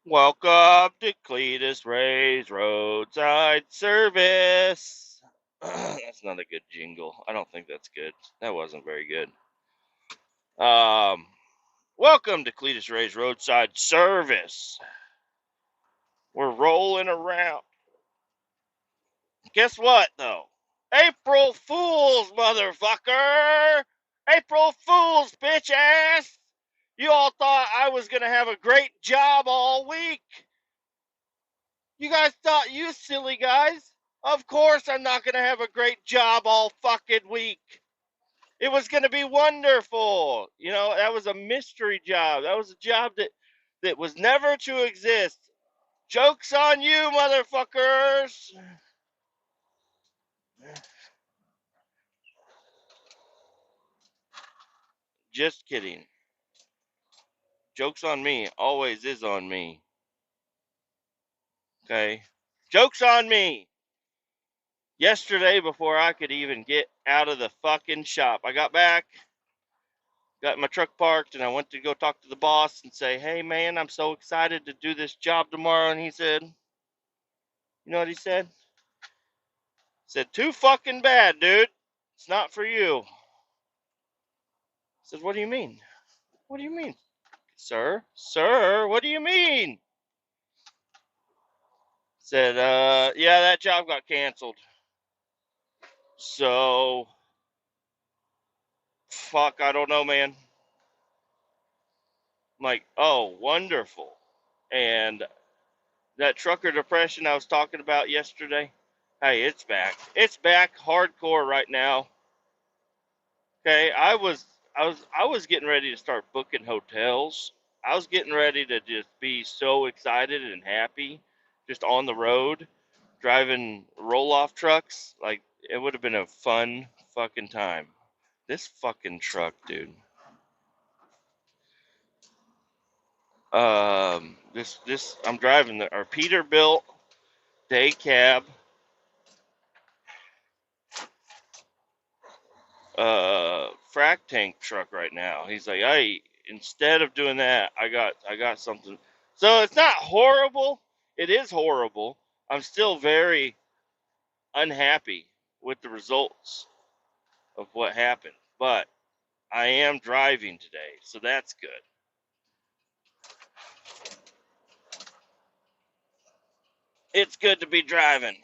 Welcome to Kletus Ray's Roadside Service. That's not a good jingle. I don't think that's good. That wasn't very good. Um, Welcome to Kletus Ray's Roadside Service. We're rolling around. Guess what, though? April Fools, motherfucker! April Fools, bitch ass! You all thought I was gonna have a great job all week. You guys thought, you silly guys. Of course I'm not going to have a great job all fucking week. It was going to be wonderful. That was a mystery job. That was a job that was never to exist. Joke's on you, motherfuckers. Just kidding. Joke's on me. Always is on me. Okay? Joke's on me. Yesterday, before I could even get out of the fucking shop, I got back, got my truck parked, and I went to go talk to the boss and say, hey, man, I'm so excited to do this job tomorrow. And he said, you know what he said? He said, too fucking bad, dude. It's not for you. I said, what do you mean? What do you mean? Sir, what do you mean? Said, yeah, that job got canceled. So, fuck, I don't know, man. I'm like, oh, wonderful. And that trucker depression I was talking about yesterday, hey, it's back. It's back hardcore right now. Okay, I was getting ready to start booking hotels. I was getting ready to just be so excited and happy, just on the road, driving roll-off trucks. Like, it would have been a fun fucking time. This fucking truck, dude. This I'm driving our Peterbilt day cab frac tank truck right now. He's like, hey, instead of doing that, I got something. So it's not horrible. It is horrible. I'm still very unhappy with the results of what happened, but I am driving today, so that's good. It's good to be driving.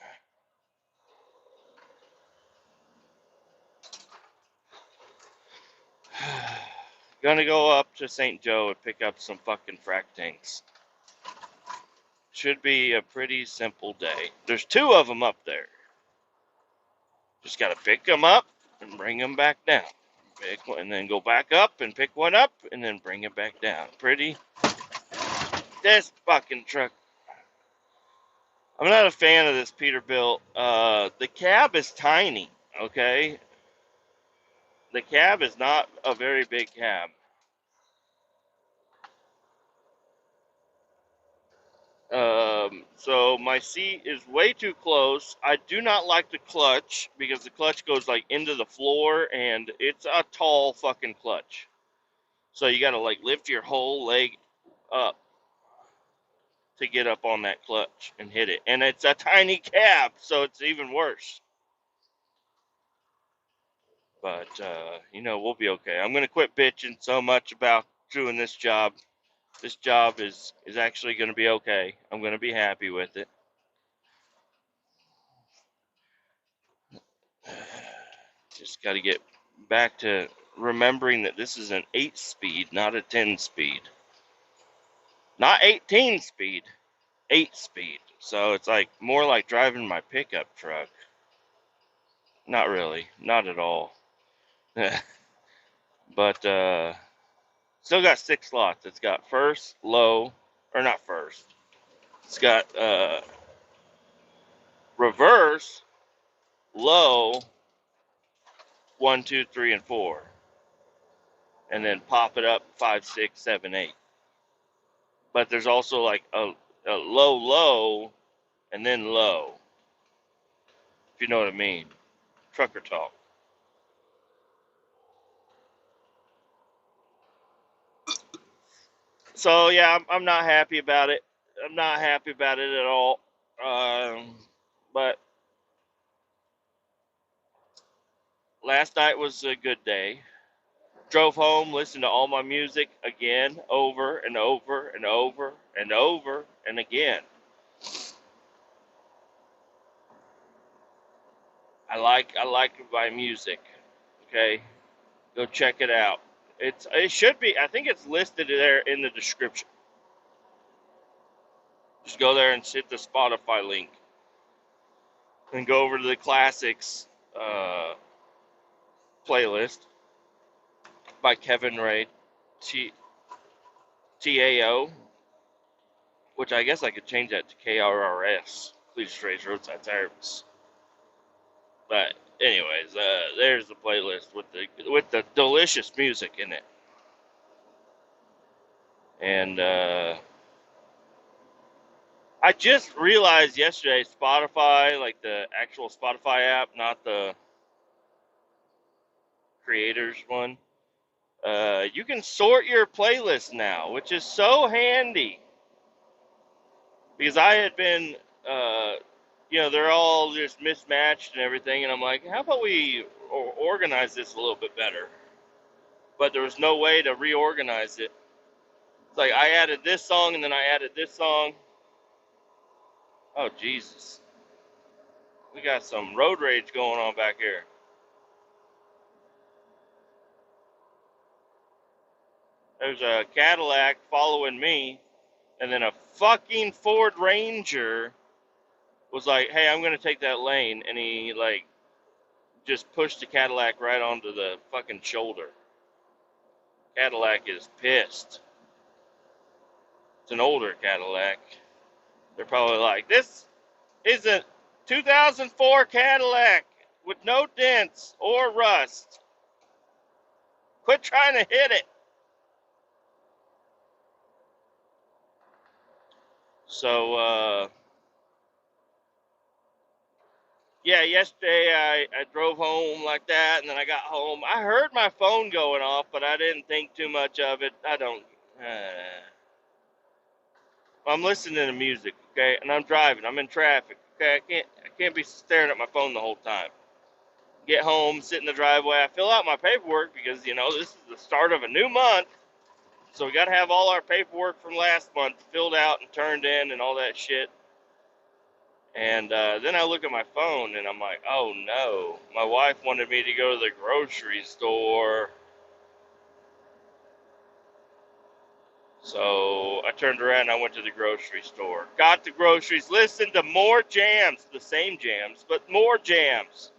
Gonna go up to St. Joe and pick up some fucking frac tanks. Should be a pretty simple day. There's two of them up there. Just gotta pick them up and bring them back down. Pick one, and then go back up and pick one up and then bring it back down. Pretty. This fucking truck. I'm not a fan of this Peterbilt. The cab is tiny. Okay, the cab is not a very big cab. So my seat is way too close. I do not like the clutch because the clutch goes like into the floor and it's a tall fucking clutch. So you gotta like lift your whole leg up to get up on that clutch and hit it. And it's a tiny cab, so it's even worse. But we'll be okay. I'm gonna quit bitching so much about doing this job. This job is actually gonna be okay. I'm gonna be happy with it. Just got to get back to remembering that this is an 8 speed, not a 10 speed. Not 18 speed, 8 speed. So it's like more like driving my pickup truck. Not really, not at all. But still got 6 slots. It's got first, low, or not first. It's got reverse, low, 1, 2, 3, and 4. And then pop it up 5, 6, 7, 8. But there's also like a low, low, and then low, if you know what I mean. Trucker talk. So yeah, I'm not happy about it. I'm not happy about it at all. But last night was a good day. Drove home, listened to all my music again, over and over and over and over and again. I like my music. Okay, go check it out. It should be. I think it's listed there in the description. Just go there and hit the Spotify link, and go over to the classics uh, playlist by Kevin Ray, T TAO, which I guess I could change that to KRRS, Kletus Ray's Roadside Service. But anyways, there's the playlist with the delicious music in it. And I just realized yesterday, Spotify, like the actual Spotify app, not the creators one, you can sort your playlist now, which is so handy. Because I had been, uh, they're all just mismatched and everything, and I'm like, how about we organize this a little bit better? But there was no way to reorganize it. It's like I added this song and then I added this song. Oh, Jesus. We got some road rage going on back here. There's a Cadillac following me, and then a fucking Ford Ranger was like, hey, I'm going to take that lane. And he, like, just pushed the Cadillac right onto the fucking shoulder. Cadillac is pissed. It's an older Cadillac. They're probably like, this is a 2004 Cadillac with no dents or rust. Quit trying to hit it. So, yeah, yesterday I drove home like that, and then I got home. I heard my phone going off, but I didn't think too much of it. I don't. I'm listening to music, okay, and I'm driving. I'm in traffic, okay. I can't be staring at my phone the whole time. Get home, sit in the driveway. I fill out my paperwork because this is the start of a new month, so we got to have all our paperwork from last month filled out and turned in and all that shit. And then I look at my phone and I'm like, oh no, my wife wanted me to go to the grocery store. So I turned around and I went to the grocery store. Got the groceries, listened to more jams, the same jams, but more jams.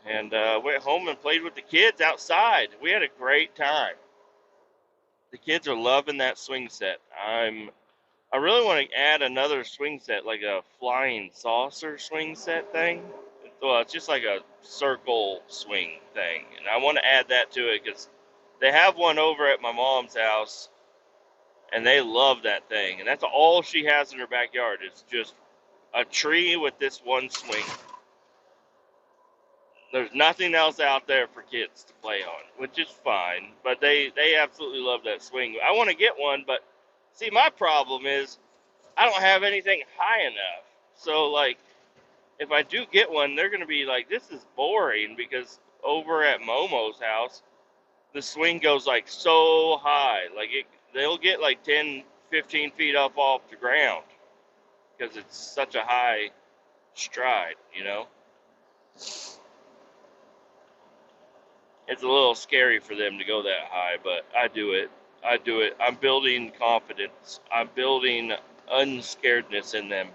And went home and played with the kids outside. We had a great time. The kids are loving that swing set. I really want to add another swing set, like a flying saucer swing set thing. Well, it's just like a circle swing thing, and I want to add that to it because they have one over at my mom's house, and they love that thing. And that's all she has in her backyard is just a tree with this one swing. There's nothing else out there for kids to play on, which is fine. But they absolutely love that swing. I want to get one, but see, my problem is I don't have anything high enough. So, like, if I do get one, they're going to be like, this is boring because over at Momo's house, the swing goes like so high. Like, they'll get like 10, 15 feet up off the ground because it's such a high stride, It's a little scary for them to go that high, but I do it. I'm building confidence. I'm building unscaredness in them.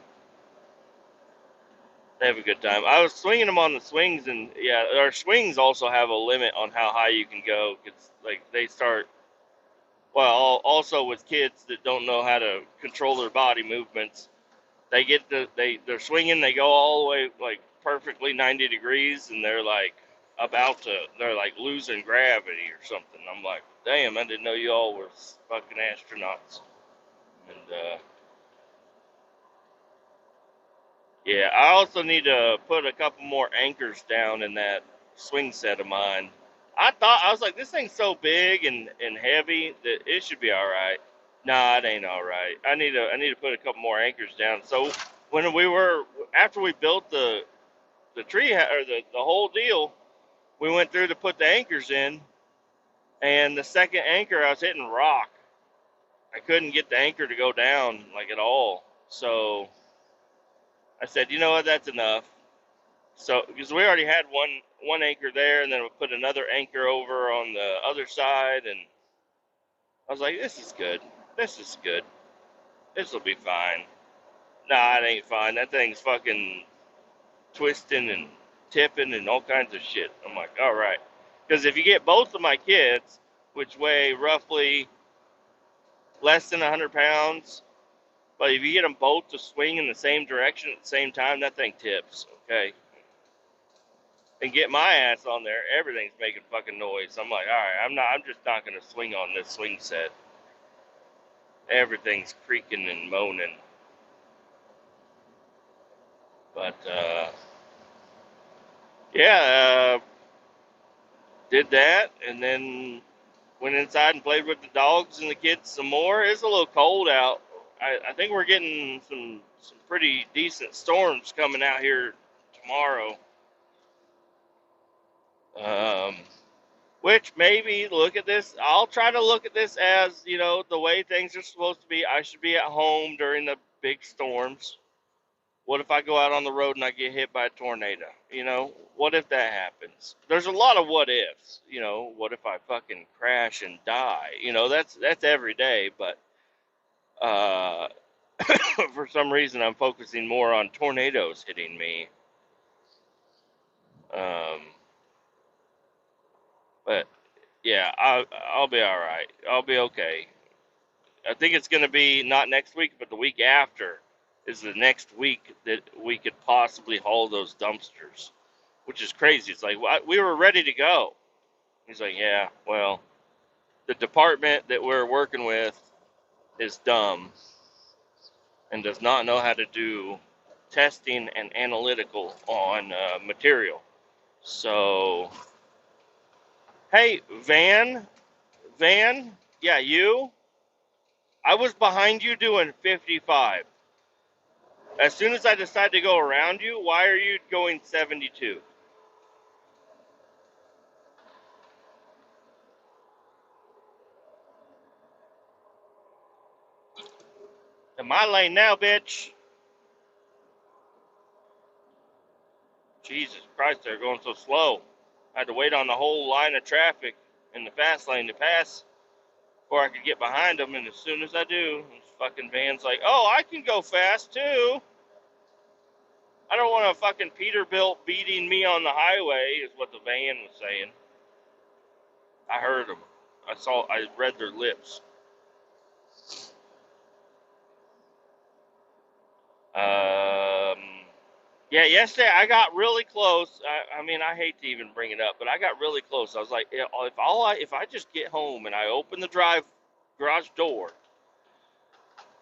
They have a good time. I was swinging them on the swings, and yeah, our swings also have a limit on how high you can go. It's like they start. Well, also with kids that don't know how to control their body movements, they're swinging. They go all the way like perfectly 90 degrees, and they're like they're like losing gravity or something. I'm like, damn, I didn't know you all were fucking astronauts. And yeah, I also need to put a couple more anchors down in that swing set of mine. I was like, this thing's so big and heavy that it should be all right. Nah, it ain't all right. I need to put a couple more anchors down. So when we were after we built the tree or the whole deal, we went through to put the anchors in, and the second anchor I was hitting rock. I couldn't get the anchor to go down like at all. So I said, you know what, that's enough. So because we already had one anchor there, and then we put another anchor over on the other side, and I was like, this is good. This is good. This will be fine. Nah, it ain't fine. That thing's fucking twisting and tipping and all kinds of shit. I'm like, all right. Because if you get both of my kids, which weigh roughly less than 100 pounds, but if you get them both to swing in the same direction at the same time, that thing tips, okay? And get my ass on there, everything's making fucking noise. I'm like, all right, I'm just not gonna swing on this swing set. Everything's creaking and moaning. But yeah, did that, and then went inside and played with the dogs and the kids some more. It's a little cold out. I think we're getting some pretty decent storms coming out here tomorrow. Um, which maybe look at this. I'll try to look at this as, the way things are supposed to be. I should be at home during the big storms. What if I go out on the road and I get hit by a tornado? What if that happens? There's a lot of what ifs. What if I fucking crash and die? That's every day. But uh, for some reason, I'm focusing more on tornadoes hitting me. Um, but yeah, I'll be all right. I'll be okay. I think it's going to be not next week, but the week after is the next week that we could possibly haul those dumpsters, which is crazy. It's like, we were ready to go. He's like, yeah, well, the department that we're working with is dumb and does not know how to do testing and analytical on material. So, hey, Van, yeah, you, I was behind you doing 55. As soon as I decide to go around you, why are you going 72? In my lane now, bitch. Jesus Christ, they're going so slow. I had to wait on the whole line of traffic in the fast lane to pass before I could get behind them, and as soon as I do, this fucking van's like, oh, I can go fast too. I don't want a fucking Peterbilt beating me on the highway, is what the van was saying. I heard them. I read their lips. Um, yeah, yesterday I got really close. I mean, I hate to even bring it up, but I got really close. I was like, if I just get home and I open the garage door,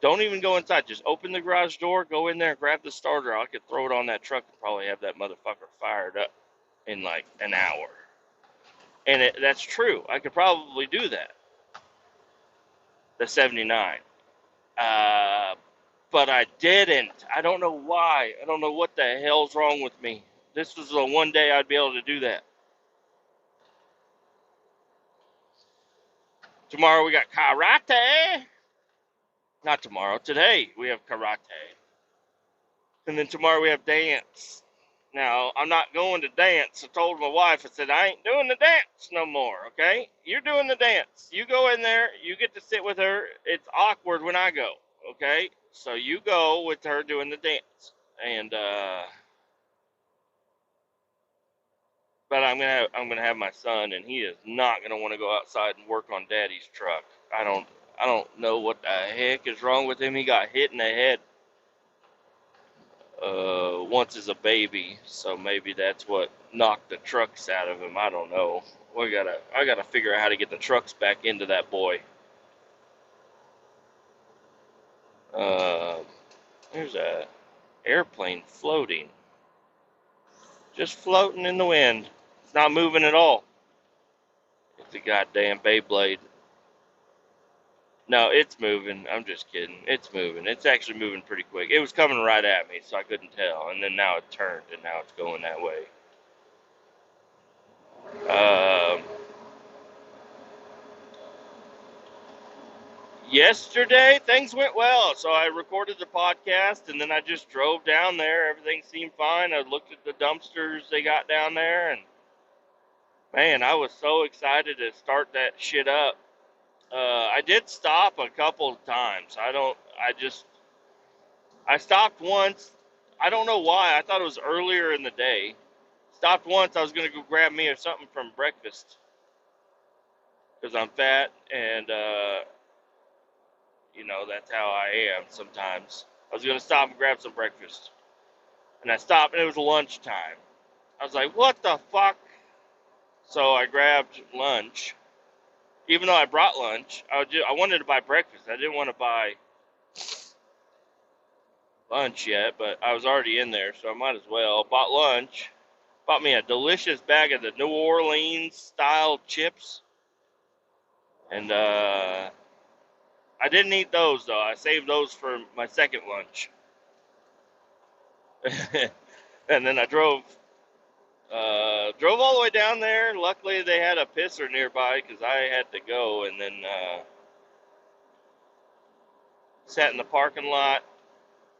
don't even go inside. Just open the garage door, go in there, grab the starter. I could throw it on that truck and probably have that motherfucker fired up in like an hour. And that's true. I could probably do that. The 79. Uh, but I didn't. I don't know why. I don't know what the hell's wrong with me. This was the one day I'd be able to do that. Tomorrow we got karate. Not tomorrow. Today we have karate. And then tomorrow we have dance. Now, I'm not going to dance. I told my wife, I said, I ain't doing the dance no more, okay? You're doing the dance. You go in there, you get to sit with her. It's awkward when I go, okay? So you go with her doing the dance. And but I'm gonna have my son, and he is not gonna want to go outside and work on Daddy's truck. I don't know what the heck is wrong with him. He got hit in the head once as a baby, so maybe that's what knocked the trucks out of him. I don't know. I gotta figure out how to get the trucks back into that boy. Uh, there's a airplane floating, just floating in the wind. It's not moving at all. It's a goddamn Beyblade. No, it's moving. I'm just kidding. It's moving. It's actually moving pretty quick. It was coming right at me, so I couldn't tell. And then now it turned, and now it's going that way. Um, Yesterday, things went well. So I recorded the podcast, and then I just drove down there. Everything seemed fine. I looked at the dumpsters they got down there, and man, I was so excited to start that shit up. I did stop a couple of times. I stopped once. I don't know why. I thought it was earlier in the day. Stopped once. I was going to go grab me or something from breakfast because I'm fat and, that's how I am sometimes. I was going to stop and grab some breakfast. And I stopped and it was lunchtime. I was like, what the fuck? So I grabbed lunch. Even though I brought lunch, I wanted to buy breakfast. I didn't want to buy lunch yet, but I was already in there, so I might as well. Bought lunch. Bought me a delicious bag of the New Orleans style chips. And I didn't eat those though. I saved those for my second lunch. And then I drove all the way down there. Luckily they had a pisser nearby because I had to go, and then sat in the parking lot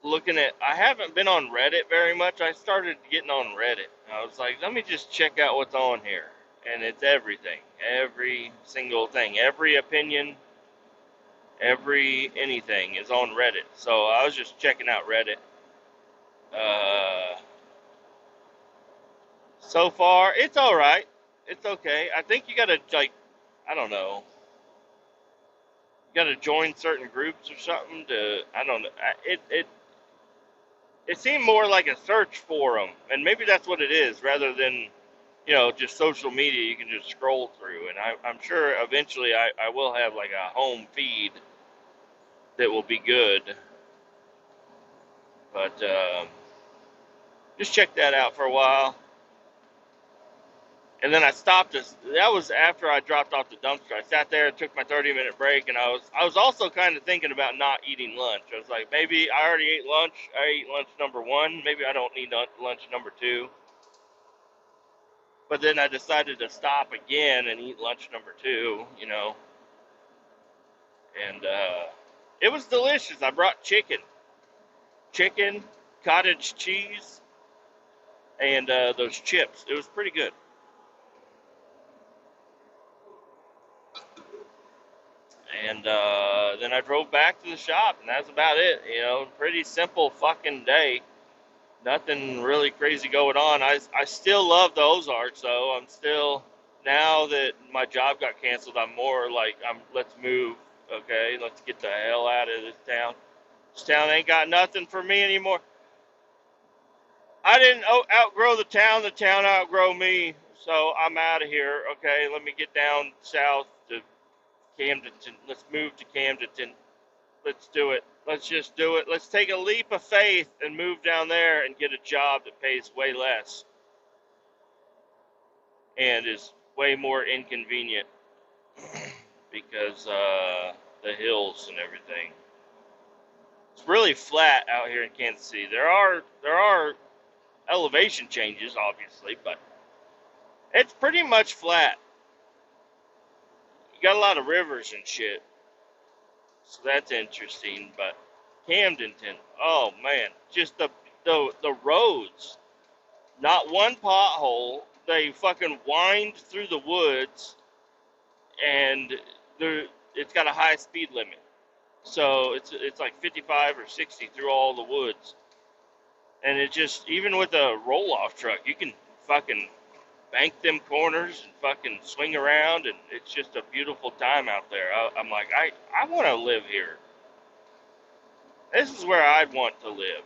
looking at. I haven't been on Reddit very much. I started getting on Reddit. I was like, let me just check out what's on here. And it's everything. Every single thing. Every opinion. Every anything is on Reddit. So I was just checking out Reddit. So far, it's alright. It's okay. I think you gotta, like, I don't know. You gotta join certain groups or something to, I don't know. It seemed more like a search forum. And maybe that's what it is rather than, just social media you can just scroll through. And I'm sure eventually I will have like a home feed that will be good. But just check that out for a while. And then I stopped. That was after I dropped off the dumpster. I sat there and took my 30-minute break, and I was also kind of thinking about not eating lunch. I was like, maybe I already ate lunch. I ate lunch number one. Maybe I don't need lunch number two. But then I decided to stop again and eat lunch number two, and it was delicious. I brought chicken, cottage cheese, and those chips. It was pretty good. And then I drove back to the shop, and that's about it. Pretty simple fucking day. Nothing really crazy going on. I still love the Ozarks, though. I'm still, now that my job got canceled, I'm more like, let's move, okay? Let's get the hell out of this town. This town ain't got nothing for me anymore. I didn't outgrow the town outgrow me, so I'm out of here, okay? Let me get down south to Camden. Let's move to Camden. Let's do it. Let's just do it. Let's take a leap of faith and move down there and get a job that pays way less and is way more inconvenient because the hills and everything. It's really flat out here in Kansas City. There are elevation changes, obviously, but it's pretty much flat. You got a lot of rivers and shit. So that's interesting, but Camdenton, oh man, just the roads, not one pothole. They fucking wind through the woods, and it's got a high speed limit, so it's like 55 or 60 through all the woods, and it just, even with a roll off truck, you can fucking bank them corners and fucking swing around, and it's just a beautiful time out there. I'm like, I want to live here. This is where I'd want to live.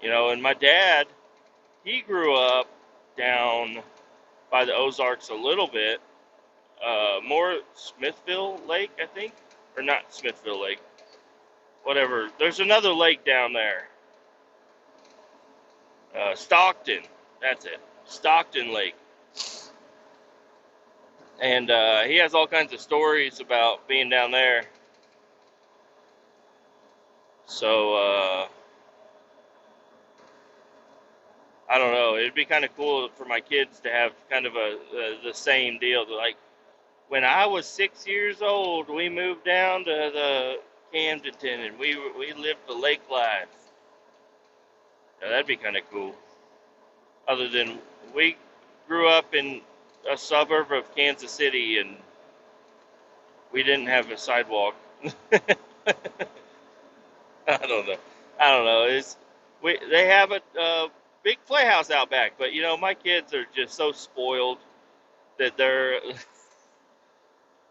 And my dad, he grew up down by the Ozarks a little bit, more Smithville Lake, I think, or not Smithville Lake, whatever. There's another lake down there. Stockton, that's it. Stockton Lake. And he has all kinds of stories about being down there. So I don't know. It'd be kind of cool for my kids to have kind of the same deal. Like when I was 6 years old, we moved down to the Camdenton, and we lived the lake life. Now, that'd be kind of cool. Other than we grew up in a suburb of Kansas City, and we didn't have a sidewalk. I don't know. I don't know. They have a big playhouse out back, but you know my kids are just so spoiled that they're.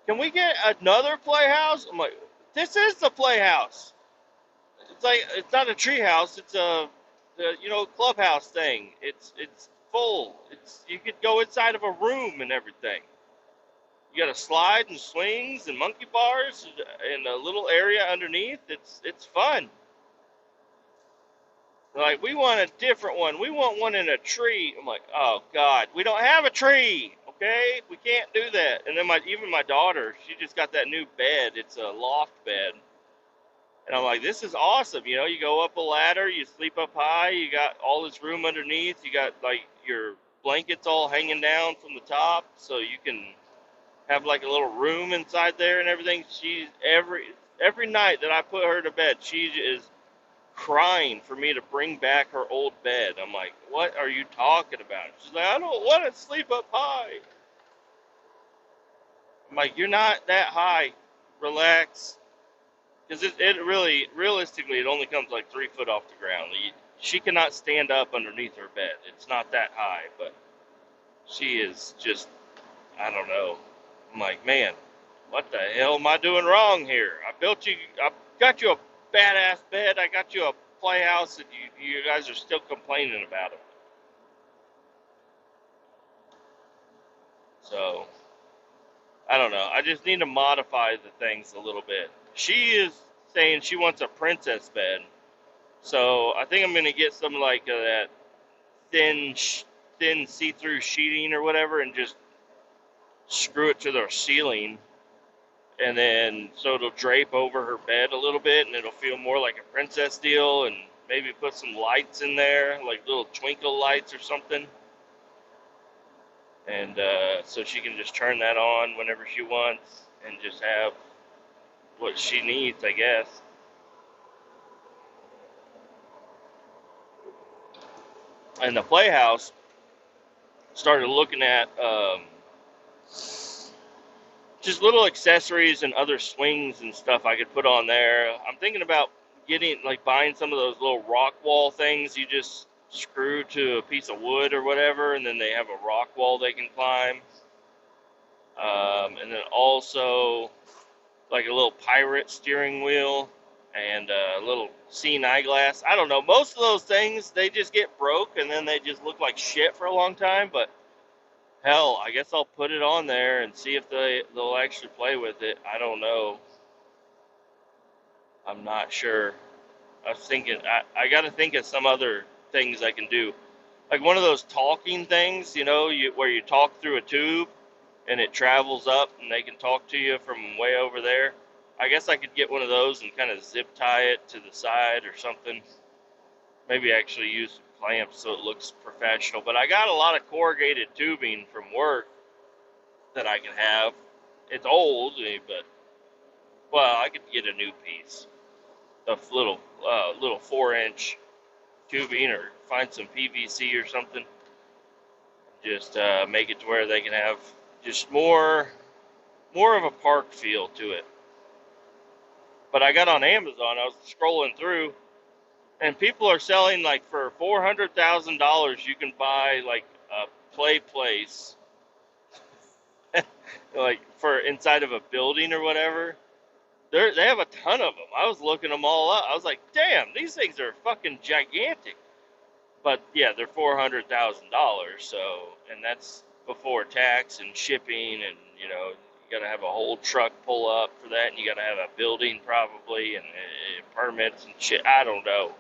Can we get another playhouse? I'm like, this is the playhouse. It's like it's not a tree house. It's a clubhouse thing. It's full. It's you could go inside of a room and everything. You got a slide and swings and monkey bars and a little area underneath. It's fun. They're like, we want a different one. We want one in a tree. I'm like, oh God, we don't have a tree. Okay, we can't do that. And then even my daughter, she just got that new bed. It's a loft bed. And I'm like, this is awesome. You know, you go up a ladder, you sleep up high, you got all this room underneath, you got like your blankets all hanging down from the top, so you can have like a little room inside there and everything. She's every night that I put her to bed, she is crying for me to bring back her old bed. I'm like, what are you talking about? She's like, I don't want to sleep up high. I'm like, you're not that high. Relax. Because it really, realistically, it only comes like 3 foot off the ground. She cannot stand up underneath her bed. It's not that high, but she is just, I don't know. I'm like, man, what the hell am I doing wrong here? I got you a badass bed. I got you a playhouse, and you guys are still complaining about it. So, I don't know. I just need to modify the things a little bit. She is saying she wants a princess bed. So I think I'm gonna get some like that thin, thin see-through sheeting or whatever, and just screw it to the ceiling, and then so it'll drape over her bed a little bit, and it'll feel more like a princess deal. And maybe put some lights in there, like little twinkle lights or something, and so she can just turn that on whenever she wants, and just have what she needs, I guess. And the playhouse started looking at just little accessories and other swings and stuff I could put on there. I'm thinking about buying some of those little rock wall things you just screw to a piece of wood or whatever, and then they have a rock wall they can climb. And then also like a little pirate steering wheel and a little seeing eyeglass. I don't know. Most of those things, they just get broke and then they just look like shit for a long time, but hell, I guess I'll put it on there and see if they'll actually play with it. I don't know. I'm not sure. I was thinking I got to think of some other things I can do, like one of those talking things, where you talk through a tube and it travels up and they can talk to you from way over there. I guess I could get one of those and kind of zip tie it to the side or something. Maybe actually use some clamps so it looks professional. But I got a lot of corrugated tubing from work that I can have. It's old, but well, I could get a new piece of little 4-inch tubing, or find some PVC or something. Just make it to where they can have just more of a park feel to it. But I got on Amazon, I was scrolling through, and people are selling like for $400,000 you can buy like a play place like for inside of a building or whatever. They have a ton of them. I was looking them all up. I was like, damn, these things are fucking gigantic. But yeah, they're $400,000. So, and that's before tax and shipping, and you got to have a whole truck pull up for that, and you got to have a building probably, and permits and shit. I don't know.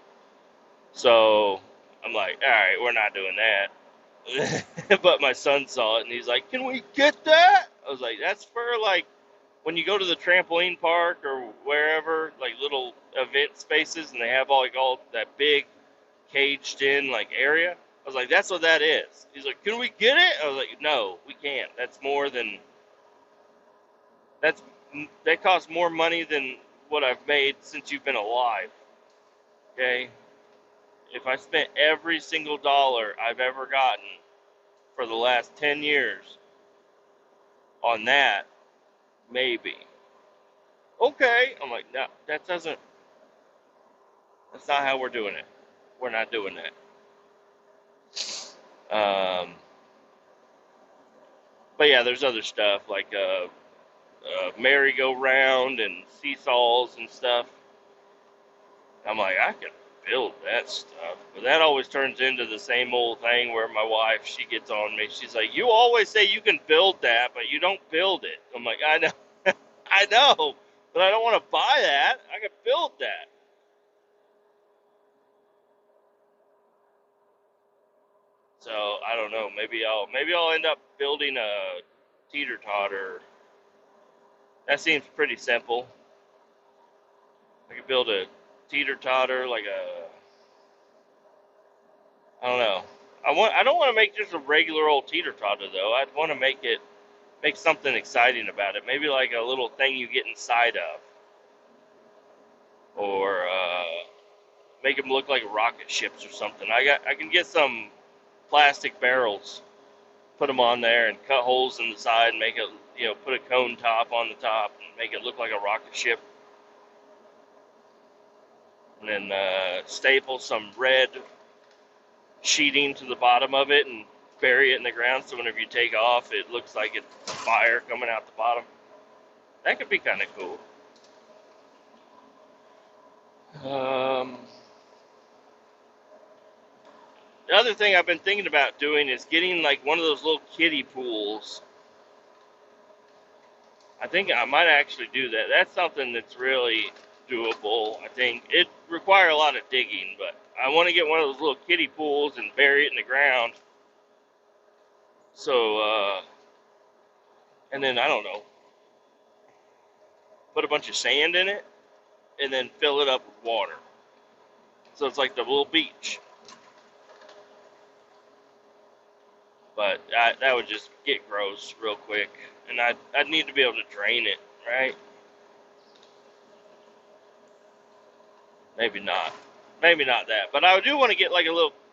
So I'm like, all right, we're not doing that. But my son saw it, and he's like, can we get that? I was like, that's for like when you go to the trampoline park or wherever, like little event spaces, and they have all that big caged in like area. I was like, that's what that is. He's like, can we get it? I was like, no, we can't. That's more than that's that costs more money than what I've made since you've been alive. Okay, if I spent every single dollar I've ever gotten for the last 10 years on that, maybe. Okay, I'm like, no, that's not how we're doing it. We're not doing that. But yeah, there's other stuff like merry-go-round and seesaws and stuff. I'm like, I could build that stuff. But that always turns into the same old thing where my wife, she gets on me. She's like, you always say you can build that, but you don't build it. I'm like, I know, I know, but I don't want to buy that. I can build that. So I don't know. Maybe I'll end up building a teeter totter. That seems pretty simple. I could build a teeter totter like a, I don't know. I don't want to make just a regular old teeter totter though. I'd want to make something exciting about it. Maybe like a little thing you get inside of, or make them look like rocket ships or something. I can get some plastic barrels, put them on there, and cut holes in the side, and make it, put a cone top on the top, and make it look like a rocket ship, and then staple some red sheeting to the bottom of it, and bury it in the ground. So whenever you take off, it looks like it's fire coming out the bottom. That could be kind of cool. Um, the other thing I've been thinking about doing is getting like one of those little kiddie pools. I think I might actually do that. That's something that's really doable. I think it requires a lot of digging, but I want to get one of those little kiddie pools and bury it in the ground. So, and then I don't know, put a bunch of sand in it and then fill it up with water. So it's like the little beach. But that would just get gross real quick, and I'd need to be able to drain it, right? Maybe not that. But I do want to get like a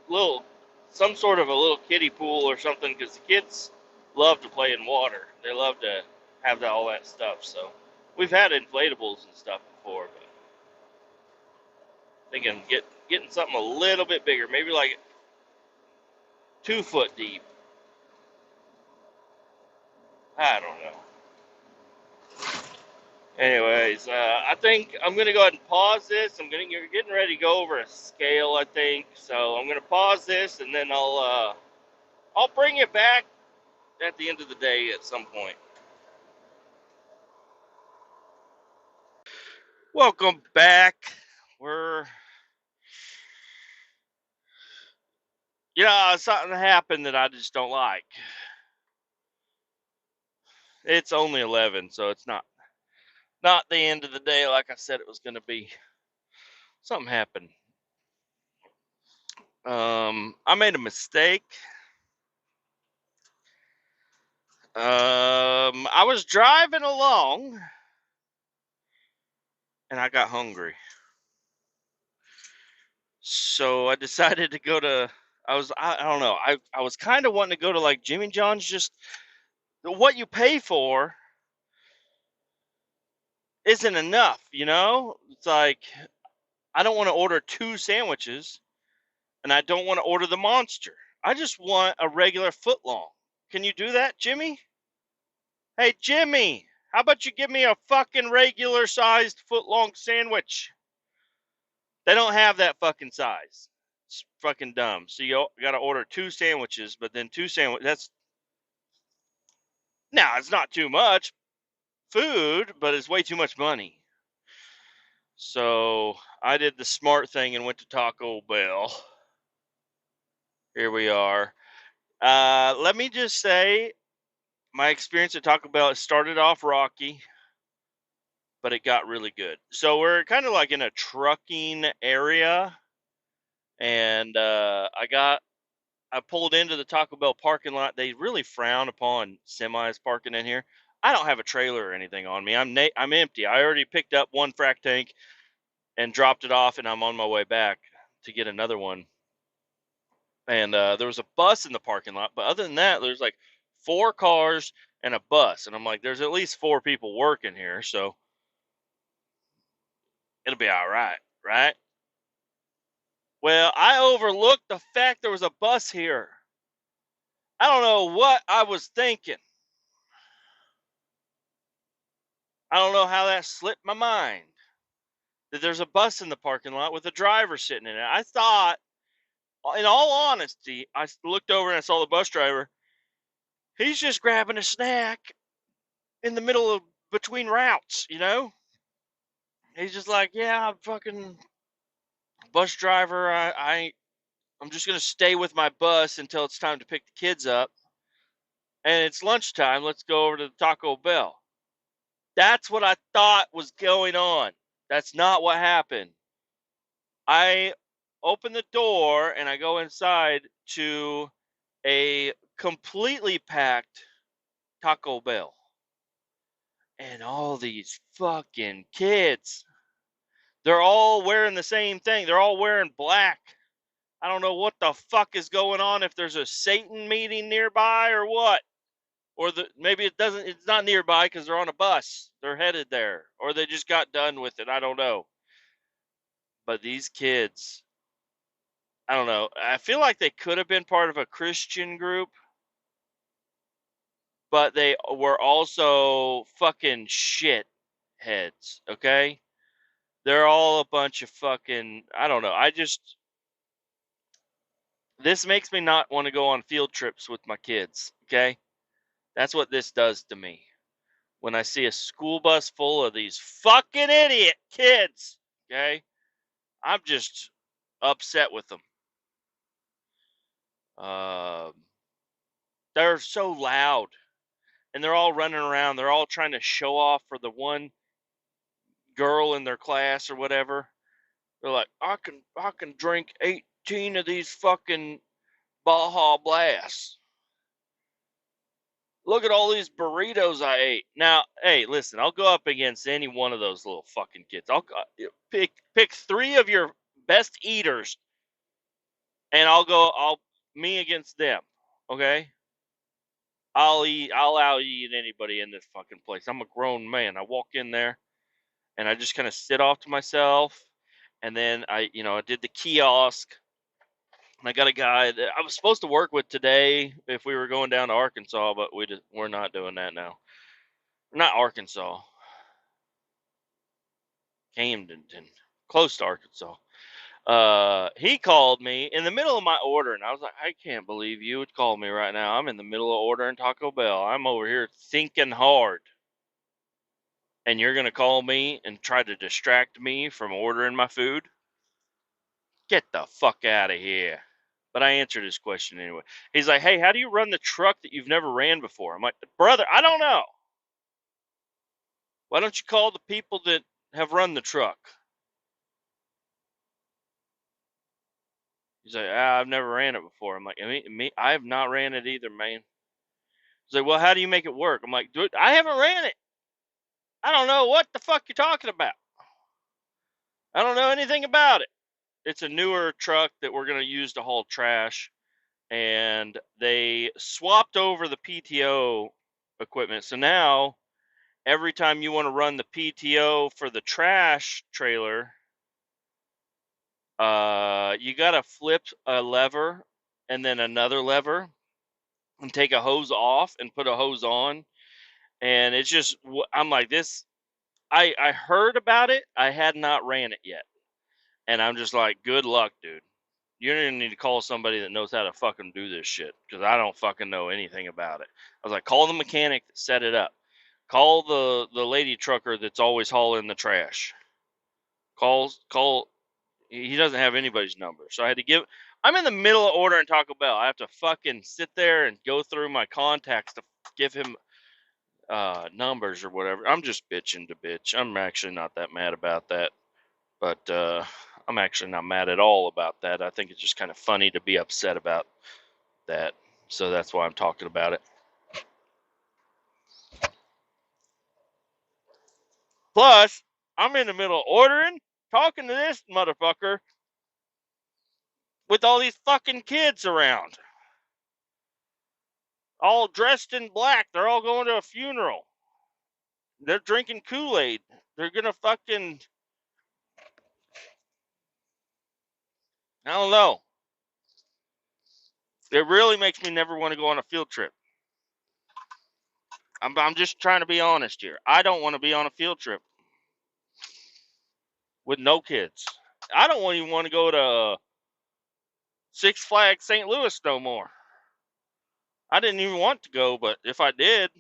little, some sort of a little kiddie pool or something, because the kids love to play in water. They love to have all that stuff. So we've had inflatables and stuff before, but thinking getting something a little bit bigger, maybe like 2 foot deep. I don't know. Anyways, I think I'm gonna go ahead and pause this. You're getting ready to go over a scale, I think. So I'm gonna pause this, and then I'll bring it back at the end of the day at some point. Welcome back. Something happened that I just don't like. It's only 11, so it's not the end of the day like I said it was gonna be. Something happened. I made a mistake. I was driving along and I got hungry. So I decided to go to, I don't know, I was kind of wanting to go to like Jimmy John's. Just what you pay for isn't enough, It's like, I don't want to order 2 sandwiches and I don't want to order the monster. I just want a regular footlong. Can you do that, Jimmy? Hey, Jimmy, how about you give me a fucking regular sized footlong sandwich? They don't have that fucking size. It's fucking dumb. So you got to order 2 sandwiches, but then 2 sandwiches, now it's not too much food, but it's way too much money. So I did the smart thing and went to Taco Bell. Here we are. Let me just say, my experience at Taco Bell, it started off rocky, but it got really good. So we're kind of like in a trucking area, and I pulled into the Taco Bell parking lot. They really frown upon semis parking in here. I don't have a trailer or anything on me. I'm empty. I already picked up one frac tank and dropped it off, and I'm on my way back to get another one. And there was a bus in the parking lot, but other than that, there's like 4 cars and a bus, and I'm like, there's at least 4 people working here, so it'll be all right, right? Well, I overlooked the fact there was a bus here. I don't know what I was thinking. I don't know how that slipped my mind that there's a bus in the parking lot with a driver sitting in it. I thought, in all honesty, I looked over and I saw the bus driver. He's just grabbing a snack in the middle of between routes, you know? He's just like, yeah, I'm fucking bus driver. I'm just gonna stay with my bus until it's time to pick the kids up. And it's lunchtime. Let's go over to the Taco Bell. That's what I thought was going on. That's not what happened. I open the door and I go inside to a completely packed Taco Bell. And all these fucking kids, they're all wearing the same thing. They're all wearing black. I don't know what the fuck is going on, if there's a Satan meeting nearby or what. Or maybe it's not nearby because they're on a bus. They're headed there. Or they just got done with it. I don't know. But these kids, I don't know. I feel like they could have been part of a Christian group, but they were also fucking shit heads, okay? They're all a bunch of fucking, I don't know. This makes me not want to go on field trips with my kids, okay? That's what this does to me. When I see a school bus full of these fucking idiot kids, okay? I'm just upset with them. They're so loud, and they're all running around. They're all trying to show off for the one girl in their class or whatever. They're like, I can drink 18 of these fucking Baja Blasts. Look at all these burritos I ate. Now, hey, listen, I'll go up against any one of those little fucking kids. I'll pick 3 of your best eaters, and I'll me against them. Okay? I'll out eat anybody in this fucking place. I'm a grown man. I walk in there and I just kind of sit off to myself, and then I did the kiosk. And I got a guy that I was supposed to work with today if we were going down to Arkansas, but we're not doing that now. Not Arkansas. Camdenton. Close to Arkansas. He called me in the middle of my order, and I was like, I can't believe you would call me right now. I'm in the middle of ordering Taco Bell. I'm over here thinking hard. And you're going to call me and try to distract me from ordering my food? Get the fuck out of here. But I answered his question anyway. He's like, hey, how do you run the truck that you've never ran before? I'm like, brother, I don't know. Why don't you call the people that have run the truck? He's like, I've never ran it before. I'm like, I have not ran it either, man. He's like, well, how do you make it work? I'm like, dude, I haven't ran it. I don't know what the fuck you're talking about. I don't know anything about it. It's a newer truck that we're going to use to haul trash. And they swapped over the PTO equipment. So now, every time you want to run the PTO for the trash trailer, you got to flip a lever and then another lever and take a hose off and put a hose on. And it's just, I'm like, this, I heard about it. I had not ran it yet. And I'm just like, good luck, dude. You're going to need to call somebody that knows how to fucking do this shit, because I don't fucking know anything about it. I was like, call the mechanic that set it up. Call the lady trucker that's always hauling the trash. Call. He doesn't have anybody's number. So I had to I'm in the middle of ordering Taco Bell. I have to fucking sit there and go through my contacts to give him numbers or whatever. I'm just bitching to bitch. I'm actually not that mad about that. But I'm actually not mad at all about that. I think it's just kind of funny to be upset about that. So that's why I'm talking about it. Plus, I'm in the middle of ordering, talking to this motherfucker with all these fucking kids around. All dressed in black. They're all going to a funeral. They're drinking Kool-Aid. They're going to fucking... I don't know. It really makes me never want to go on a field trip. I'm just trying to be honest here. I don't want to be on a field trip with no kids. I don't even want to go to Six Flags St. Louis no more. I didn't even want to go, but if I did,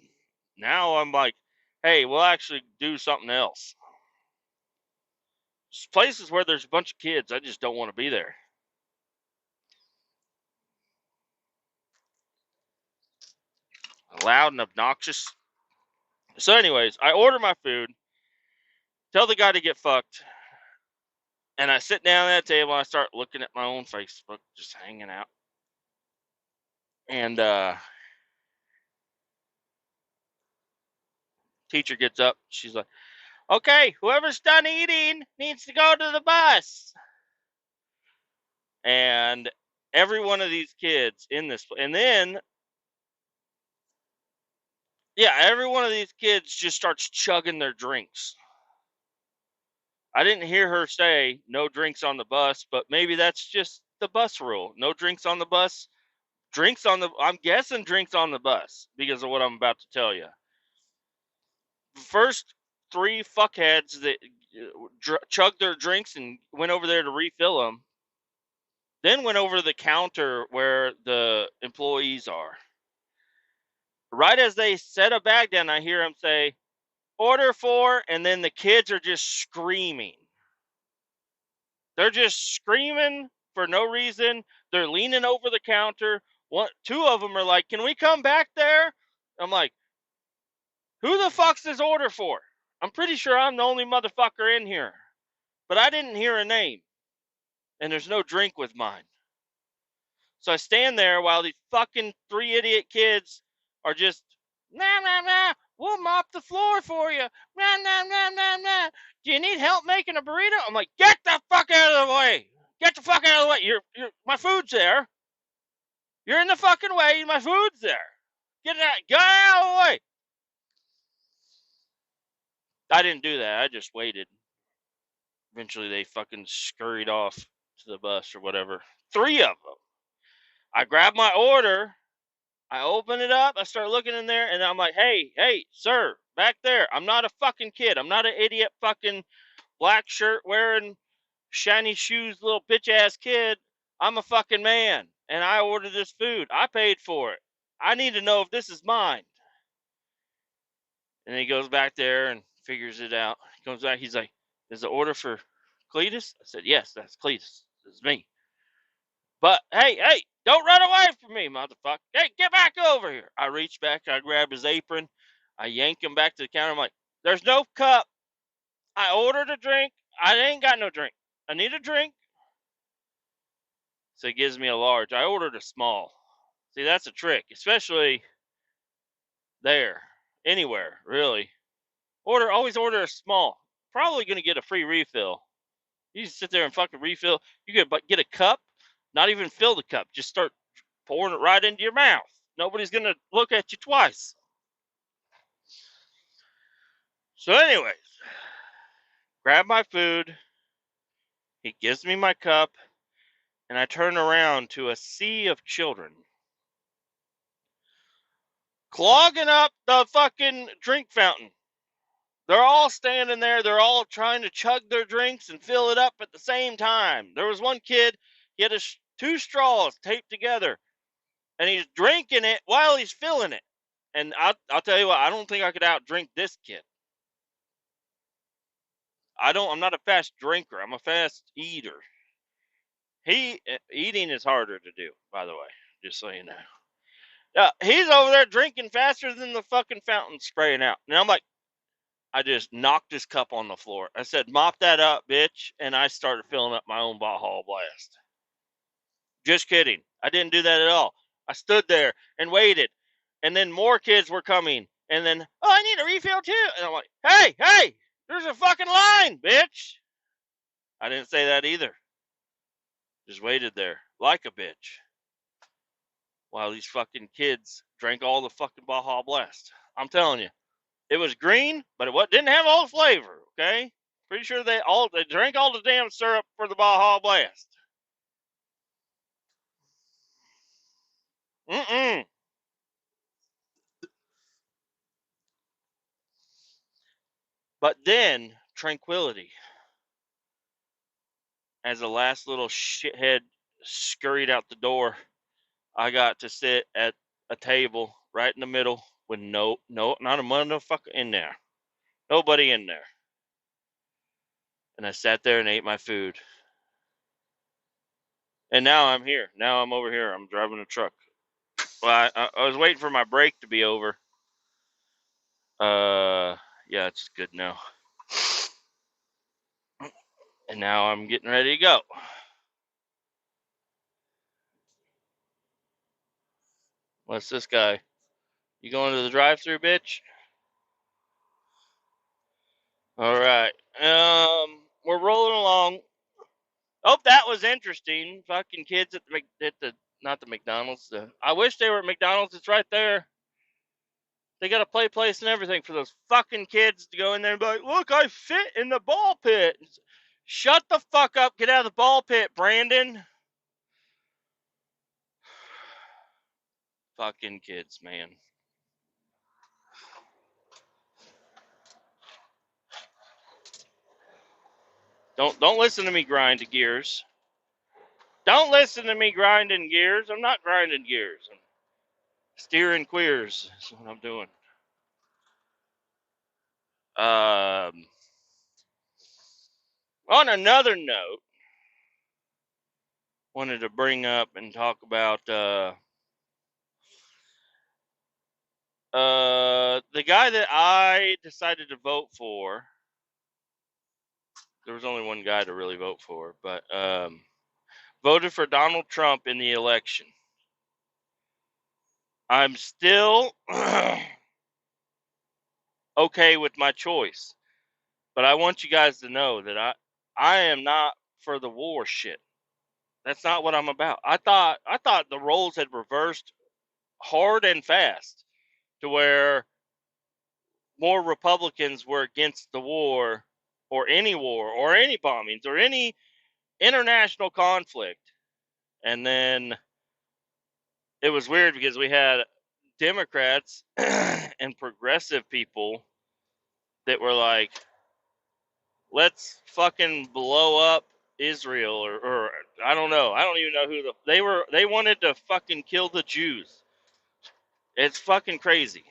now I'm like, hey, we'll actually do something else. Just places where there's a bunch of kids, I just don't want to be there. Loud and obnoxious. So anyways, I order my food, tell the guy to get fucked, and I sit down at that table and I start looking at my own Facebook, just hanging out. And teacher gets up, she's like, okay, whoever's done eating needs to go to the bus. And every one of these kids in this, and then, yeah, every one of these kids just starts chugging their drinks. I didn't hear her say no drinks on the bus, but maybe that's just the bus rule. No drinks on the bus. I'm guessing drinks on the bus because of what I'm about to tell you. First three fuckheads that chugged their drinks and went over there to refill them, then went over to the counter where the employees are. Right as they set a bag down, I hear them say, order for, and then the kids are just screaming. They're just screaming for no reason. They're leaning over the counter. Two of them are like, can we come back there? I'm like, who the fuck's this order for? I'm pretty sure I'm the only motherfucker in here. But I didn't hear a name. And there's no drink with mine. So I stand there while these fucking three idiot kids are just, nah, nah, nah, we'll mop the floor for you. Nah, nah, nah, nah, nah. Do you need help making a burrito? I'm like, get the fuck out of the way. Get the fuck out of the way. My food's there. You're in the fucking way. My food's there. Get out of the way. I didn't do that. I just waited. Eventually, they fucking scurried off to the bus or whatever. Three of them. I grabbed my order. I open it up. I start looking in there, and I'm like, hey, sir, back there. I'm not a fucking kid. I'm not an idiot fucking black shirt wearing shiny shoes little bitch ass kid. I'm a fucking man, and I ordered this food. I paid for it. I need to know if this is mine. And he goes back there and figures it out. He comes back. He's like, is the order for Kletus? I said, yes, that's Kletus. It's me. But, hey, don't run away from me, motherfucker. Hey, get back over here. I reach back. I grab his apron. I yank him back to the counter. I'm like, there's no cup. I ordered a drink. I ain't got no drink. I need a drink. So he gives me a large. I ordered a small. See, that's a trick, especially there. Anywhere, really. Always order a small. Probably going to get a free refill. You just sit there and fucking refill. You could get a cup, not even fill the cup. Just start pouring it right into your mouth. Nobody's going to look at you twice. So anyways, grab my food. He gives me my cup, and I turn around to a sea of children clogging up the fucking drink fountain. They're all standing there. They're all trying to chug their drinks and fill it up at the same time. There was one kid, he had two straws taped together, and he's drinking it while he's filling it. And I'll tell you what, I don't think I could outdrink this kid. I'm not a fast drinker. I'm a fast eater. Eating is harder to do, by the way, just so you know. He's over there drinking faster than the fucking fountain spraying out. And I'm like, I just knocked his cup on the floor. I said, mop that up, bitch. And I started filling up my own Baja Blast. Just kidding. I didn't do that at all. I stood there and waited. And then more kids were coming. And then, oh, I need a refill too. And I'm like, hey, there's a fucking line, bitch. I didn't say that either. Just waited there like a bitch while these fucking kids drank all the fucking Baja Blast. I'm telling you, it was green, but it didn't have all the flavor. Okay, pretty sure they drank all the damn syrup for the Baja Blast. Mm-mm. But then tranquility, as the last little shithead scurried out the door, I got to sit at a table right in the middle with not a motherfucker in there. Nobody in there. And I sat there and ate my food. And now I'm here. Now I'm over here. I'm driving a truck. Well, I was waiting for my break to be over. Yeah, it's good now. And now I'm getting ready to go. What's this guy? You going to the drive-thru, bitch? All right. We're rolling along. Oh, that was interesting. Fucking kids at the not the McDonald's. I wish they were at McDonald's. It's right there. They got a play place and everything for those fucking kids to go in there and be like, look, I fit in the ball pit. Shut the fuck up. Get out of the ball pit, Brandon. Fucking kids, man. Don't listen to me grind gears. Don't listen to me grinding gears. I'm not grinding gears. I'm steering queers. That's what I'm doing. On another note, wanted to bring up and talk about the guy that I decided to vote for. There was only one guy to really vote for, but voted for Donald Trump in the election. I'm still okay with my choice, but I want you guys to know that I am not for the war shit. That's not what I'm about. I thought the roles had reversed hard and fast to where more Republicans were against the war or any bombings or any international conflict. And then it was weird because we had Democrats and progressive people that were like, let's fucking blow up Israel or I don't know. I don't even know who they wanted to fucking kill the Jews. It's fucking crazy.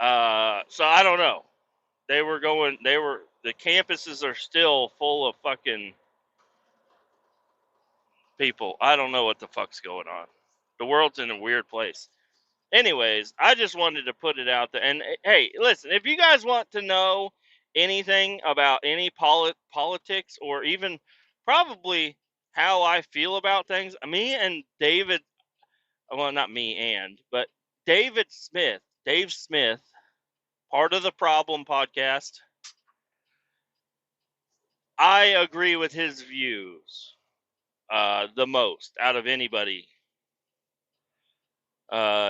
So I don't know. The campuses are still full of fucking people. I don't know what the fuck's going on. The world's in a weird place. Anyways, I just wanted to put it out there. And hey, listen, if you guys want to know anything about any politics or even probably how I feel about things, me and David, well, not me but Dave Smith, part of the Problem podcast, I agree with his views the most out of anybody.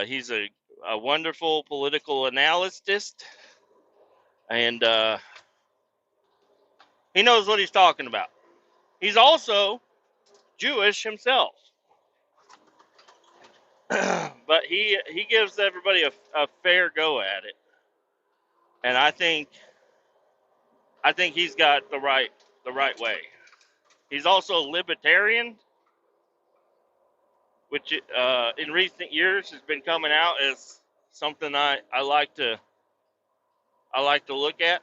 He's a wonderful political analyst, and he knows what he's talking about. He's also Jewish himself, but he gives everybody a fair go at it, and I think he's got the right way. He's also a libertarian, which in recent years has been coming out as something I like to look at.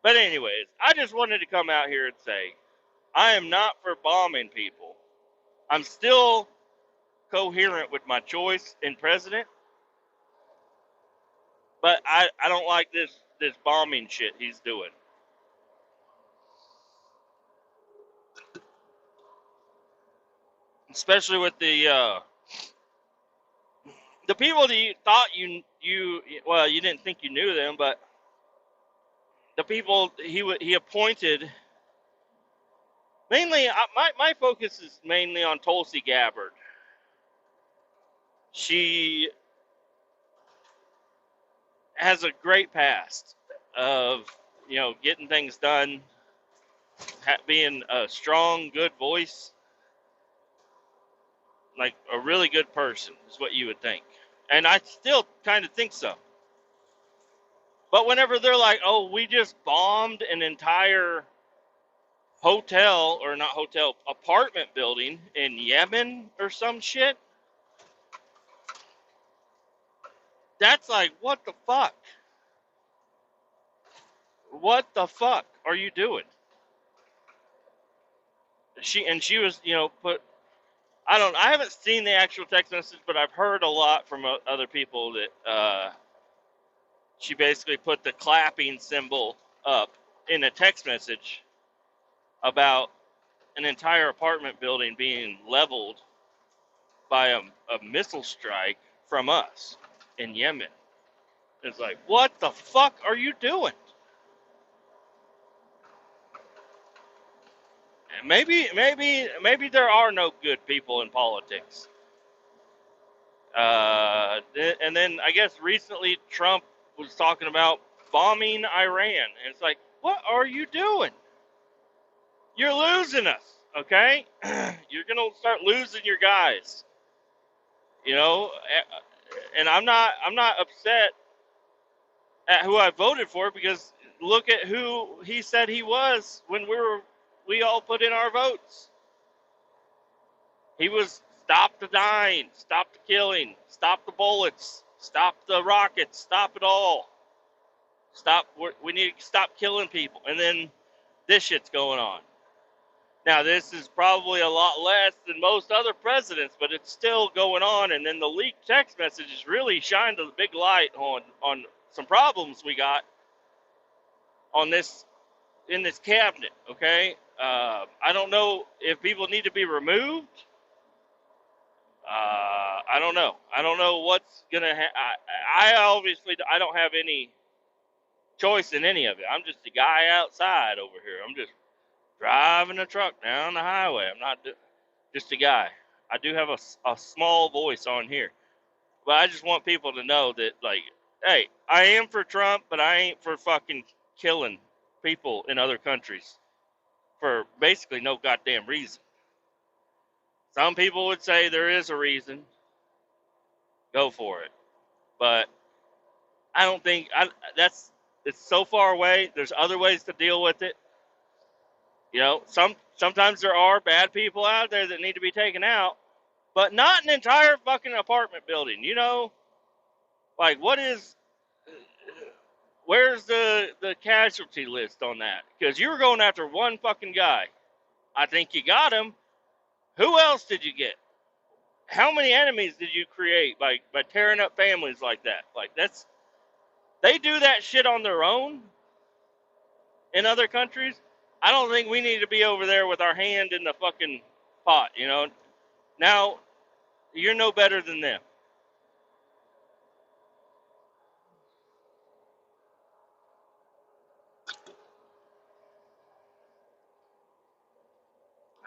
But anyways, I just wanted to come out here and say I am not for bombing people. I'm still coherent with my choice in president, but I don't like this bombing shit he's doing. Especially with the people that you thought you well, you didn't think you knew them, but the people he appointed, mainly my focus is mainly on Tulsi Gabbard. She has a great past of, getting things done, being a strong, good voice, like a really good person is what you would think. And I still kind of think so. But whenever they're like, oh, we just bombed an entire hotel, or not hotel, apartment building in Yemen or some shit, that's like, what the fuck? What the fuck are you doing? She was, put, I haven't seen the actual text message, but I've heard a lot from other people that she basically put the clapping symbol up in a text message about an entire apartment building being leveled by a missile strike from us in Yemen. It's like, what the fuck are you doing? And maybe there are no good people in politics. And then I guess recently Trump was talking about bombing Iran. And it's like, what are you doing? You're losing us, okay? You're going to start losing your guys. And I'm not upset at who I voted for, because look at who he said he was when we all put in our votes. He was stop the dying, stop the killing, stop the bullets, stop the rockets, stop it all. We need to stop killing people. And then this shit's going on. Now, this is probably a lot less than most other presidents, but it's still going on. And then the leaked text messages really shined a big light on some problems we got in this cabinet, okay? I don't know if people need to be removed. I don't know. I don't know what's going to happen. I obviously, I don't have any choice in any of it. I'm just a guy outside over here. I'm just driving a truck down the highway. I'm not just a guy. I do have a small voice on here. But I just want people to know that, like, hey, I am for Trump, but I ain't for fucking killing people in other countries for basically no goddamn reason. Some people would say there is a reason. Go for it. But I don't think it's so far away. There's other ways to deal with it. Sometimes there are bad people out there that need to be taken out, but not an entire fucking apartment building. Like, where's the casualty list on that? Because you were going after one fucking guy. I think you got him. Who else did you get? How many enemies did you create by tearing up families like that? Like, they do that shit on their own in other countries. I don't think we need to be over there with our hand in the fucking pot, Now, you're no better than them.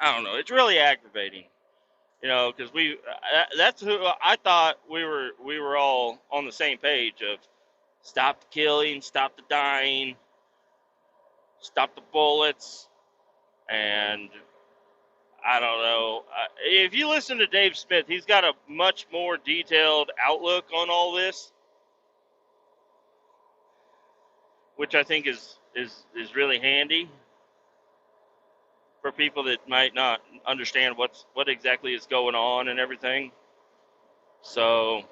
I don't know. It's really aggravating, because that's who I thought we were all on the same page of stop the killing, stop the dying, stop the bullets, and I don't know. If you listen to Dave Smith, he's got a much more detailed outlook on all this, which I think is really handy for people that might not understand what exactly is going on and everything. So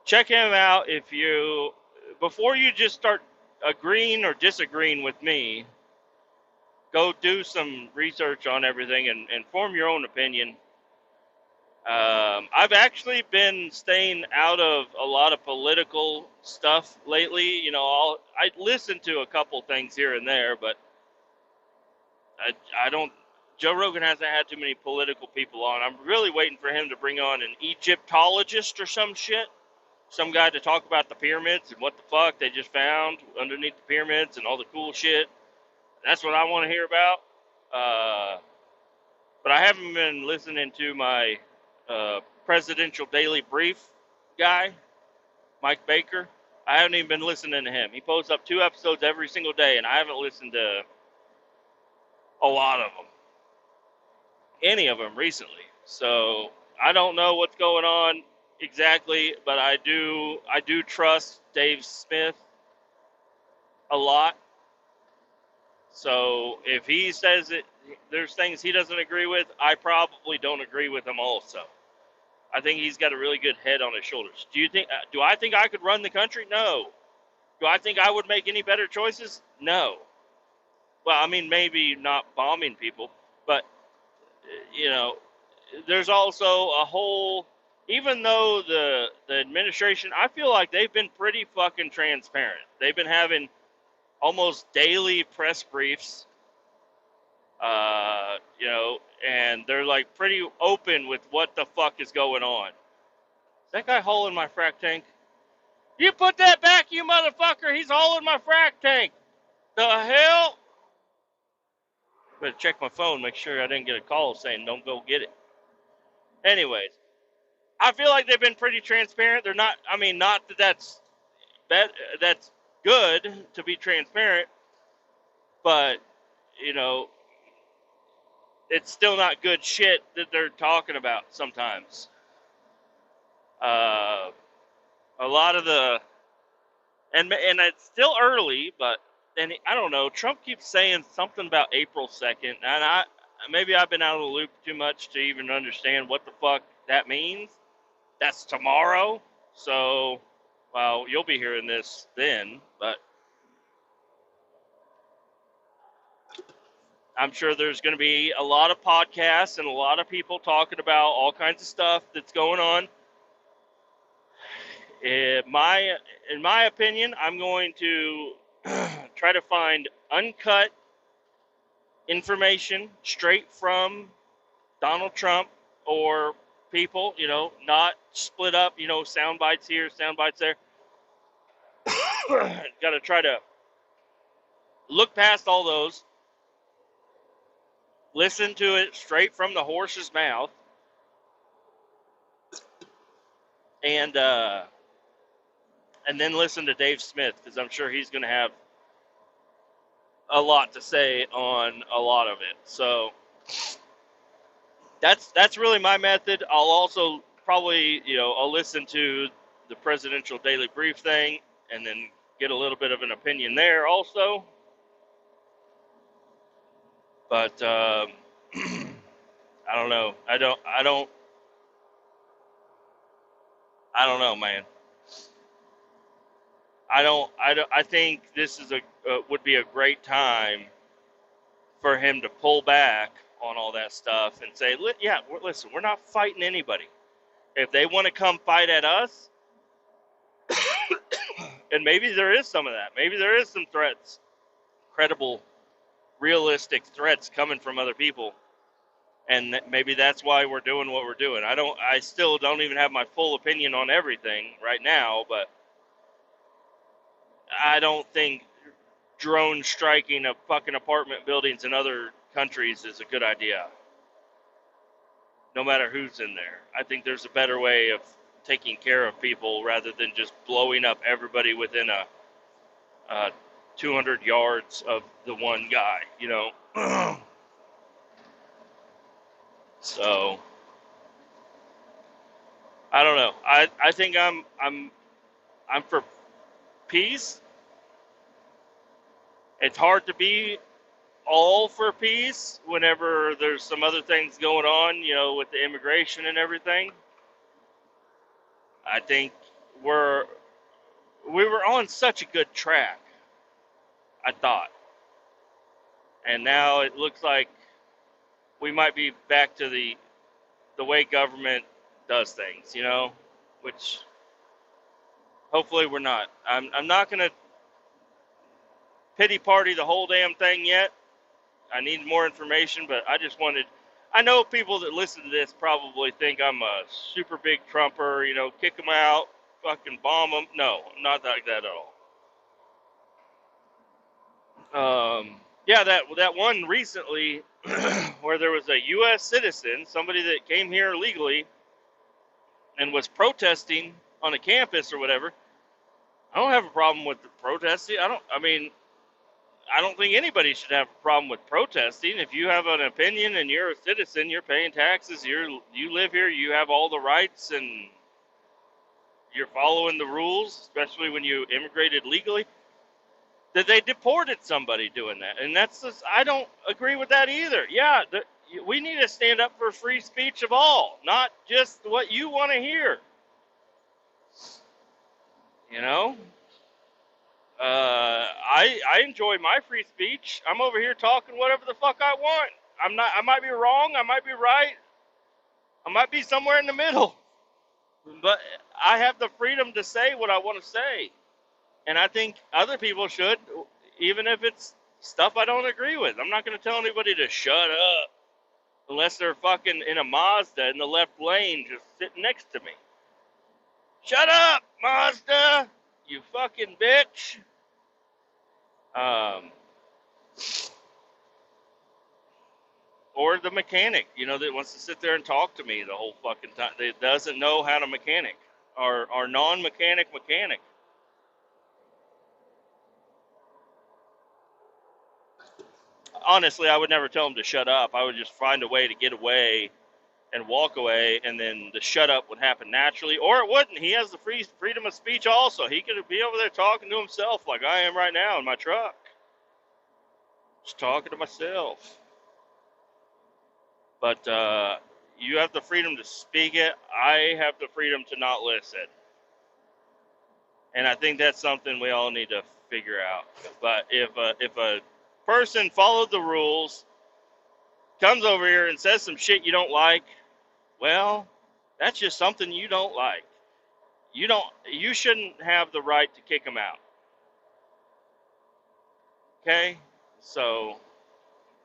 check him out before you just start agreeing or disagreeing with me. go do some research on everything and form your own opinion. I've actually been staying out of a lot of political stuff lately. You know, I listen to a couple things here and there, but I don't. Joe Rogan hasn't had too many political people on. I'm really waiting for him to bring on an Egyptologist or some shit, some guy to talk about the pyramids and what the fuck they just found underneath the pyramids and all the cool shit. That's what I want to hear about. But I haven't been listening to my presidential daily brief guy, Mike Baker. I haven't even been listening to him. He posts up 2 episodes every single day, and I haven't listened to a lot of them, any of them recently. So I don't know what's going on exactly, but I do trust Dave Smith a lot. So if he says it, there's things he doesn't agree with, I probably don't agree with him also. I think he's got a really good head on his shoulders. Do I think I could run the country? No. Do I think I would make any better choices? No. Well, I mean, maybe not bombing people, but you know, there's also a whole. Even though the administration, I feel like they've been pretty fucking transparent. They've been having almost daily press briefs, you know, and they're like pretty open with what the fuck is going on. Is that guy hauling my frack tank? You put that back, you motherfucker! He's hauling my frack tank! The hell? Better check my phone, make sure I didn't get a call saying don't go get it. Anyways, I feel like they've been pretty transparent. They're not, I mean, not that that's good to be transparent, but, you know, it's still not good shit that they're talking about sometimes. A lot of the, and it's still early, but, and I don't know, Trump keeps saying something about April 2nd, and maybe I've been out of the loop too much to even understand what the fuck that means. That's tomorrow, so, well, you'll be hearing this then, but I'm sure there's going to be a lot of podcasts and a lot of people talking about all kinds of stuff that's going on. In my opinion, I'm going to try to find uncut information straight from Donald Trump or people, you know, not split up, you know, sound bites here, sound bites there. Got to try to look past all those, listen to it straight from the horse's mouth, and then listen to Dave Smith, because I'm sure he's going to have a lot to say on a lot of it. So that's really my method. I'll also probably, you know, I'll listen to the presidential daily brief thing and then get a little bit of an opinion there also. But I don't know. I don't know, man. I think this is would be a great time for him to pull back on all that stuff and say, yeah, listen, we're not fighting anybody. If they want to come fight at us, and maybe there is some of that. Maybe there is some threats, credible, realistic threats coming from other people, and maybe that's why we're doing what we're doing. I still don't even have my full opinion on everything right now, but I don't think drone striking of fucking apartment buildings in other countries is a good idea. No matter who's in there. I think there's a better way of taking care of people rather than just blowing up everybody within a 200 yards of the one guy, you know. So I don't know. I think I'm for peace. It's hard to be all for peace whenever there's some other things going on, you know, with the immigration and everything. I think we were on such a good track, I thought. And now it looks like we might be back to the way government does things, you know, which hopefully we're not. I'm not going to pity party the whole damn thing yet. I need more information, but I know people that listen to this probably think I'm a super big Trumper, you know, kick them out, fucking bomb them. No, I'm not like that at all. Yeah, that one recently where there was a U.S. citizen, somebody that came here legally and was protesting on a campus or whatever. I don't have a problem with the protesting. I don't think anybody should have a problem with protesting. If you have an opinion and you're a citizen, you're paying taxes, you live here, you have all the rights, and you're following the rules, especially when you immigrated legally. That they deported somebody doing that, and that's just, I don't agree with that either. Yeah, we need to stand up for free speech of all, not just what you want to hear. You know, I enjoy my free speech. I'm over here talking whatever the fuck I want. I might be wrong. I might be right. I might be somewhere in the middle. But I have the freedom to say what I want to say. And I think other people should, even if it's stuff I don't agree with. I'm not going to tell anybody to shut up unless they're fucking in a Mazda in the left lane just sitting next to me. Shut up, Mazda! You fucking bitch! Or the mechanic, you know, that wants to sit there and talk to me the whole fucking time. That doesn't know how to mechanic. Or non-mechanic mechanic. Honestly, I would never tell him to shut up. I would just find a way to get away and walk away, and then the shut up would happen naturally. Or it wouldn't. He has the freedom of speech also. He could be over there talking to himself like I am right now in my truck. Just talking to myself. But you have the freedom to speak it. I have the freedom to not listen. And I think that's something we all need to figure out. But if a person followed the rules, comes over here and says some shit you don't like, well, that's just something you don't like. You shouldn't have the right to kick them out. Okay? So,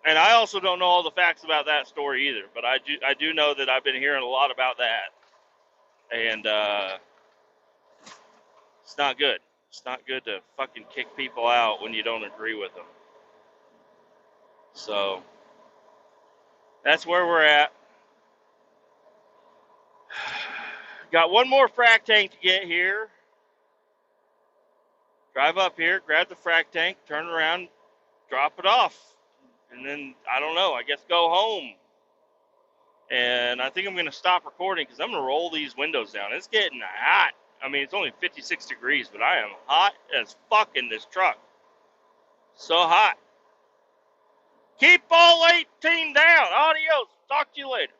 and I also don't know all the facts about that story either, but I do know that I've been hearing a lot about that. And it's not good. It's not good to fucking kick people out when you don't agree with them. So, that's where we're at. Got one more frac tank to get here. Drive up here, grab the frac tank, turn around, drop it off. And then, I don't know, I guess go home. And I think I'm going to stop recording because I'm going to roll these windows down. It's getting hot. I mean, it's only 56 degrees, but I am hot as fuck in this truck. So hot. Keep all 18 down. Adios. Talk to you later.